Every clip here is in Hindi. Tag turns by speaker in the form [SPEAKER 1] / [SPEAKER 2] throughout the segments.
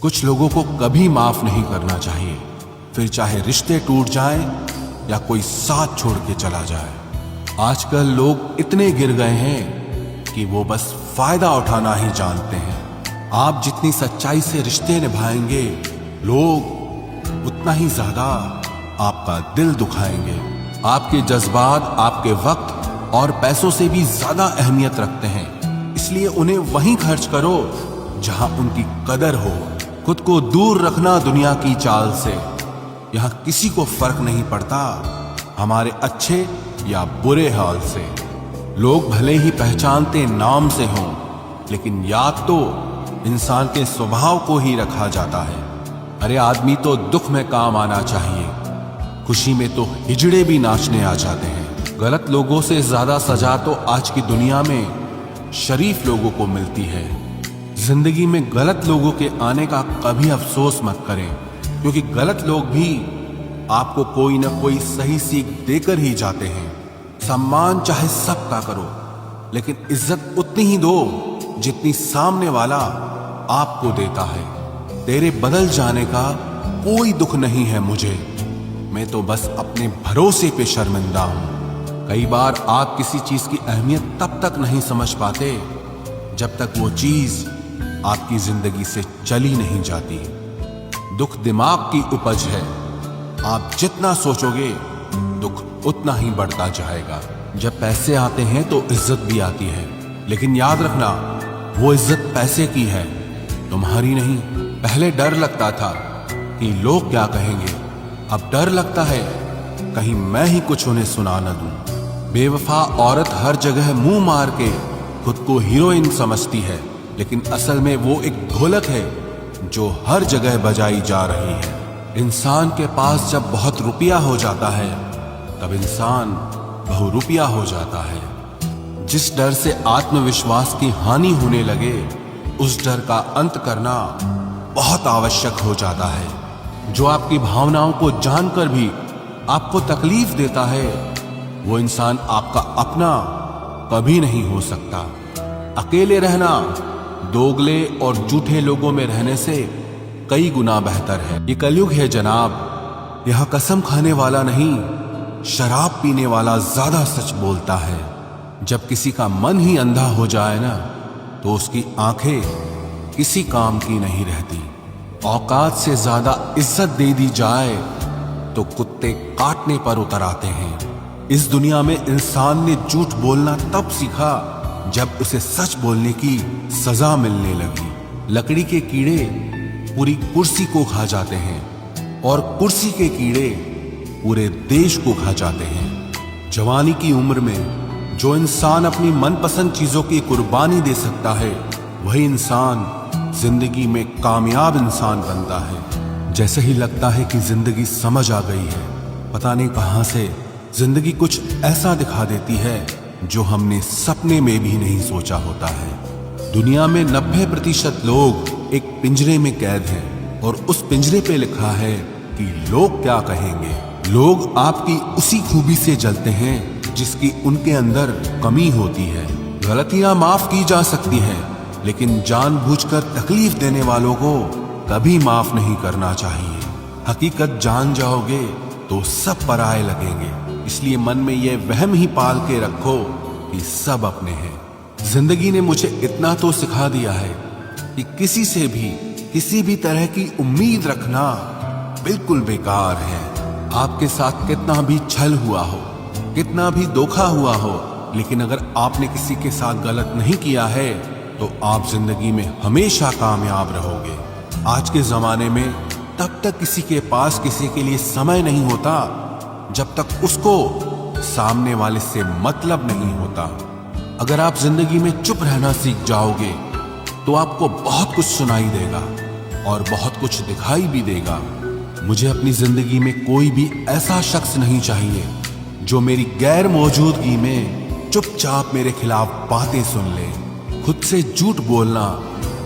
[SPEAKER 1] कुछ लोगों को कभी माफ नहीं करना चाहिए, फिर चाहे रिश्ते टूट जाएं या कोई साथ छोड़ के चला जाए। आजकल लोग इतने गिर गए हैं कि वो बस फायदा उठाना ही जानते हैं। आप जितनी सच्चाई से रिश्ते निभाएंगे, लोग उतना ही ज्यादा आपका दिल दुखाएंगे। आपके जज्बात आपके वक्त और पैसों से भी ज्यादा अहमियत रखते हैं, इसलिए उन्हें वहीं खर्च करो जहां उनकी कदर हो। खुद को दूर रखना दुनिया की चाल से। यहां किसी को फर्क नहीं पड़ता हमारे अच्छे या बुरे हाल से। लोग भले ही पहचानते नाम से हों, लेकिन याद तो इंसान के स्वभाव को ही रखा जाता है। अरे आदमी तो दुख में काम आना चाहिए, खुशी में तो हिजड़े भी नाचने आ जाते हैं। गलत लोगों से ज्यादा सजा तो आज की दुनिया में शरीफ लोगों को मिलती है। जिंदगी में गलत लोगों के आने का कभी अफसोस मत करें, क्योंकि गलत लोग भी आपको कोई ना कोई सही सीख देकर ही जाते हैं। सम्मान चाहे सबका करो, लेकिन इज्जत उतनी ही दो जितनी सामने वाला आपको देता है। तेरे बदल जाने का कोई दुख नहीं है मुझे, मैं तो बस अपने भरोसे पे शर्मिंदा हूं। कई बार आप किसी चीज की अहमियत तब तक नहीं समझ पाते जब तक वो चीज आपकी जिंदगी से चली नहीं जाती। दुख दिमाग की उपज है, आप जितना सोचोगे दुख उतना ही बढ़ता जाएगा। जब पैसे आते हैं तो इज्जत भी आती है, लेकिन याद रखना वो इज्जत पैसे की है, तुम्हारी नहीं। पहले डर लगता था कि लोग क्या कहेंगे, अब डर लगता है कहीं मैं ही कुछ उन्हें सुना न दूं। बेवफा औरत हर जगह मुंह मार के खुद को हीरोइन समझती है, लेकिन असल में वो एक ढोलक है जो हर जगह बजाई जा रही है। इंसान के पास जब बहुत रुपया हो जाता है, तब इंसान बहुरुपया हो जाता है। जिस डर से आत्मविश्वास की हानि होने लगे, उस डर का अंत करना बहुत आवश्यक हो जाता है। जो आपकी भावनाओं को जानकर भी आपको तकलीफ देता है, वो इंसान आपका अपना कभी नहीं हो सकता। अकेले रहना दोगले और झूठे लोगों में रहने से कई गुना बेहतर है। ये कलयुग है जनाब, यह कसम खाने वाला नहीं, शराब पीने वाला ज्यादा सच बोलता है। जब किसी का मन ही अंधा हो जाए ना, तो उसकी आंखें किसी काम की नहीं रहती। औकात से ज्यादा इज्जत दे दी जाए तो कुत्ते काटने पर उतर आते हैं। इस दुनिया में इंसान ने झूठ बोलना तब सीखा जब उसे सच बोलने की सजा मिलने लगी। लकड़ी के कीड़े पूरी कुर्सी को खा जाते हैं और कुर्सी के कीड़े पूरे देश को खा जाते हैं। जवानी की उम्र में जो इंसान अपनी मनपसंद चीजों की कुर्बानी दे सकता है, वही इंसान जिंदगी में कामयाब इंसान बनता है। जैसे ही लगता है कि जिंदगी समझ आ गई है, पता नहीं कहां से जिंदगी कुछ ऐसा दिखा देती है जो हमने सपने में भी नहीं सोचा होता है। दुनिया में 90% लोग एक पिंजरे में कैद हैं, और उस पिंजरे पे लिखा है कि लोग क्या कहेंगे। लोग आपकी उसी खूबी से जलते हैं जिसकी उनके अंदर कमी होती है। गलतियां माफ की जा सकती हैं, लेकिन जानबूझकर तकलीफ देने वालों को कभी माफ नहीं करना चाहिए। हकीकत जान जाओगे तो सब पराये लगेंगे, इसलिए मन में यह वहम ही पाल के रखो कि सब अपने हैं। जिंदगी ने मुझे इतना तो सिखा दिया है कि किसी से भी किसी भी तरह की उम्मीद रखना बिल्कुल बेकार है। आपके साथ कितना भी छल हुआ हो, कितना भी धोखा हुआ हो, लेकिन अगर आपने किसी के साथ गलत नहीं किया है तो आप जिंदगी में हमेशा कामयाब रहोगे। आज के जमाने में तब तक किसी के पास किसी के लिए समय नहीं होता जब तक उसको सामने वाले से मतलब नहीं होता। अगर आप जिंदगी में चुप रहना सीख जाओगे तो आपको बहुत कुछ सुनाई देगा और बहुत कुछ दिखाई भी देगा। मुझे अपनी जिंदगी में कोई भी ऐसा शख्स नहीं चाहिए जो मेरी गैर मौजूदगी में चुपचाप मेरे खिलाफ बातें सुन ले। खुद से झूठ बोलना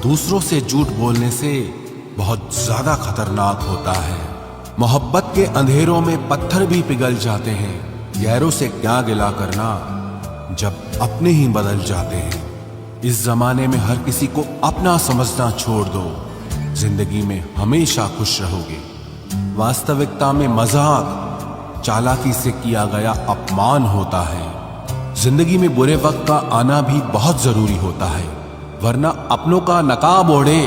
[SPEAKER 1] दूसरों से झूठ बोलने से बहुत ज्यादा खतरनाक होता है। मोहब्बत के अंधेरों में पत्थर भी पिघल जाते हैं, गैरों से क्या गिला करना जब अपने ही बदल जाते हैं। इस जमाने में हर किसी को अपना समझना छोड़ दो, जिंदगी में हमेशा खुश रहोगे। वास्तविकता में मजाक चालाकी से किया गया अपमान होता है। जिंदगी में बुरे वक्त का आना भी बहुत जरूरी होता है, वरना अपनों का नकाब ओढ़े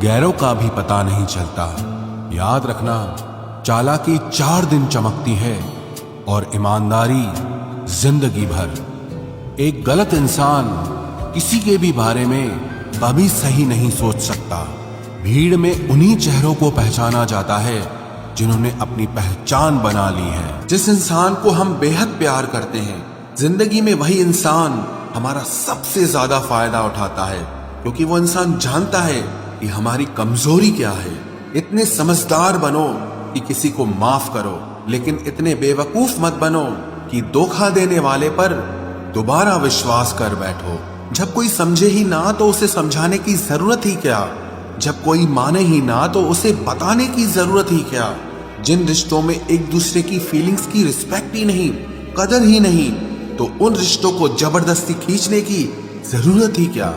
[SPEAKER 1] गैरों का भी पता नहीं चलता। याद रखना, चालाकी 4 दिन चमकती है और ईमानदारी जिंदगी भर। एक गलत इंसान किसी के भी बारे में कभी सही नहीं सोच सकता। भीड़ में उन्हीं चेहरों को पहचाना जाता है जिन्होंने अपनी पहचान बना ली है। जिस इंसान को हम बेहद प्यार करते हैं, जिंदगी में वही इंसान हमारा सबसे ज्यादा फायदा उठाता है, क्योंकि वो इंसान जानता है कि हमारी कमजोरी क्या है। इतने समझदार बनो कि किसी को माफ करो, लेकिन इतने बेवकूफ मत बनो कि धोखा देने वाले पर दोबारा विश्वास कर बैठो। जब कोई समझे ही ना तो उसे समझाने की जरूरत ही क्या। जब कोई माने ही ना तो उसे बताने की जरूरत ही क्या। जिन रिश्तों में एक दूसरे की फीलिंग्स की रिस्पेक्ट ही नहीं, कदर ही नहीं, तो उन रिश्तों को जबरदस्ती खींचने की जरूरत ही क्या।